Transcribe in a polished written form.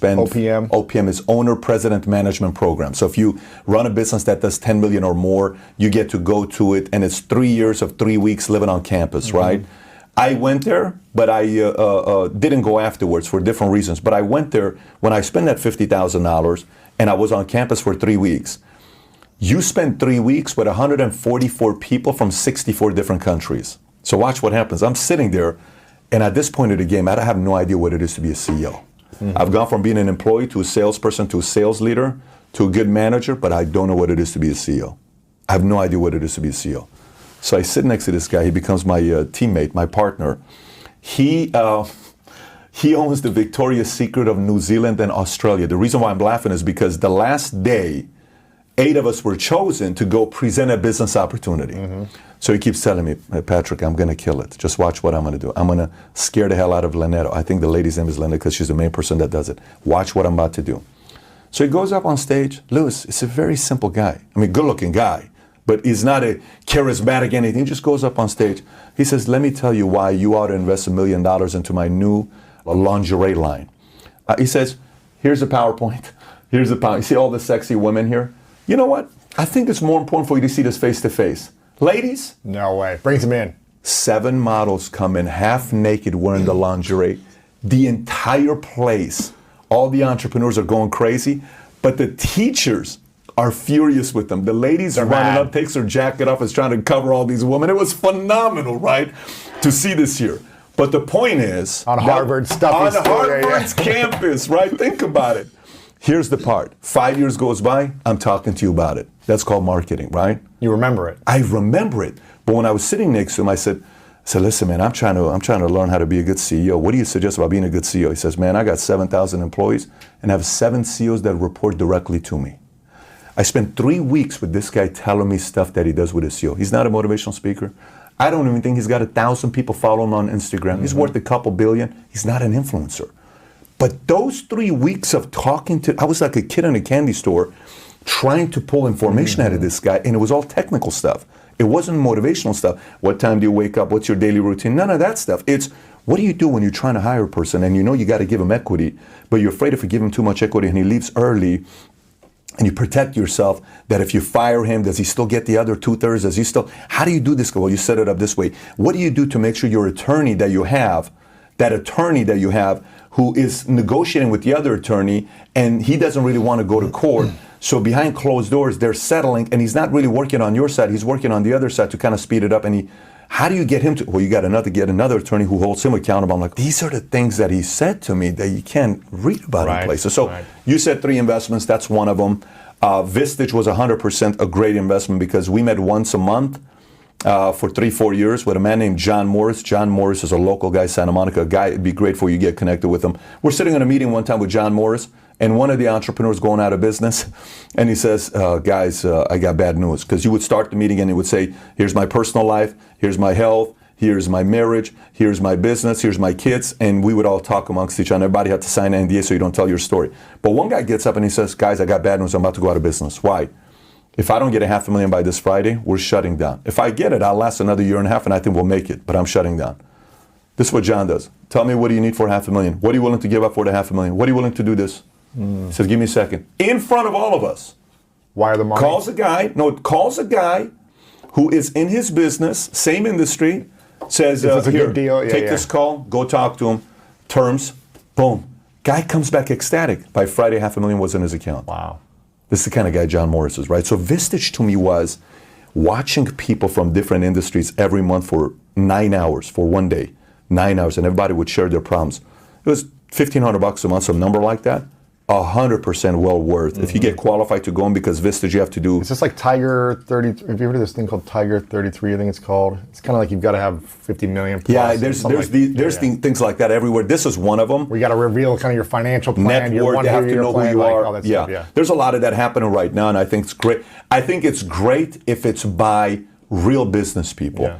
spend OPM is Owner President Management Program. So if you run a business that does 10 million or more, you get to go to it, and it's 3 years of 3 weeks living on campus, right? I went there, but I didn't go afterwards for different reasons. But I went there when I spent that $50,000 and I was on campus for 3 weeks. You spend 3 weeks with 144 people from 64 different countries. So watch what happens. I'm sitting there, and at this point of the game, I have no idea what it is to be a CEO. I've gone from being an employee to a salesperson to a sales leader to a good manager, but I don't know what it is to be a CEO. I have no idea what it is to be a CEO. So I sit next to this guy. He becomes my teammate, my partner. He owns the Victoria's Secret of New Zealand and Australia. The reason why I'm laughing is because the last day, 8 of us were chosen to go present a business opportunity. So he keeps telling me, hey, Patrick, I'm going to kill it. Just watch what I'm going to do. I'm going to scare the hell out of Leneto. I think the lady's name is Linda because she's the main person that does it. Watch what I'm about to do. So he goes up on stage. Lewis is a very simple guy. I mean, good-looking guy. But he's not a charismatic anything. He just goes up on stage. He says, let me tell you why you ought to invest $1 million into my new lingerie line. He says, here's a PowerPoint. Here's a PowerPoint. You see all the sexy women here? You know what? I think it's more important for you to see this face to face. Ladies? No way. Brings them in. 7 models come in half naked wearing the lingerie. The entire place, all the entrepreneurs are going crazy, but the teachers are furious with them. The ladies are running up, takes her jacket off, is trying to cover all these women. It was phenomenal, right, to see this here. But the point is, on Harvard stuff. On Harvard's campus, right? Think about it. Here's the part. 5 years goes by, I'm talking to you about it. That's called marketing, right? You remember it. I remember it. But when I was sitting next to him, I said, listen, man, I'm trying to learn how to be a good CEO. What do you suggest about being a good CEO? He says, man, I got 7,000 employees and have 7 CEOs that report directly to me. I spent 3 weeks with this guy telling me stuff that he does with his CEO. He's not a motivational speaker. I don't even think he's got 1,000 people following him on Instagram. He's worth a couple billion. He's not an influencer. But those 3 weeks of talking to, I was like a kid in a candy store trying to pull information out of this guy, and it was all technical stuff. It wasn't motivational stuff. What time do you wake up? What's your daily routine? None of that stuff. It's what do you do when you're trying to hire a person and you know you got to give him equity, but you're afraid if you give him too much equity and he leaves early, and you protect yourself that if you fire him, does he still get the other 2/3? Does he still, how do you do this? Well, you set it up this way. What do you do to make sure your attorney that you have, who is negotiating with the other attorney and he doesn't really want to go to court, so behind closed doors, they're settling and he's not really working on your side, he's working on the other side to kind of speed it up, and how do you get him to, well, you got to get another attorney who holds him accountable. I'm like, these are the things that he said to me that you can't read about in places. So you said 3 investments, that's one of them. Vistage was 100% a great investment because we met once a month for 3-4 years with a man named John Morris. John Morris is a local guy, Santa Monica guy. It'd be great for you to get connected with him. We're sitting in a meeting one time with John Morris, and one of the entrepreneurs going out of business, and he says, guys, I got bad news. Because you would start the meeting and he would say, here's my personal life, here's my health, here's my marriage, here's my business, here's my kids, and we would all talk amongst each other. Everybody had to sign an NDA so you don't tell your story. But one guy gets up and he says, guys, I got bad news, I'm about to go out of business. Why? If I don't get $500,000 by this Friday, we're shutting down. If I get it, I'll last another 1.5 years and I think we'll make it, but I'm shutting down. This is what John does. Tell me, what do you need for $500,000? What are you willing to give up for the $500,000? What are you willing to do this? He says, give me a second. In front of all of us. Wire the money. Calls a guy who is in his business, same industry, says, a here, good deal? Take this call, go talk to him, terms, boom. Guy comes back ecstatic. By Friday, $500,000 was in his account. Wow. This is the kind of guy John Morris is, right? So Vistage to me was watching people from different industries every month for 9 hours, for one day, 9 hours, and everybody would share their problems. It was $1,500 a month, some number like that. 100% well worth. If you get qualified to go in, because Vistage you have to do. It's just like Tiger 30. Have you heard of this thing called Tiger 33? I think it's called. It's kind of like you've got to have 50 million. Plus, yeah, there's things like that everywhere. This is one of them. We got to reveal kind of your financial plan, net worth. They have to know who you are. All that stuff, yeah, there's a lot of that happening right now, and I think it's great. I think it's great if it's by real business people. Yeah.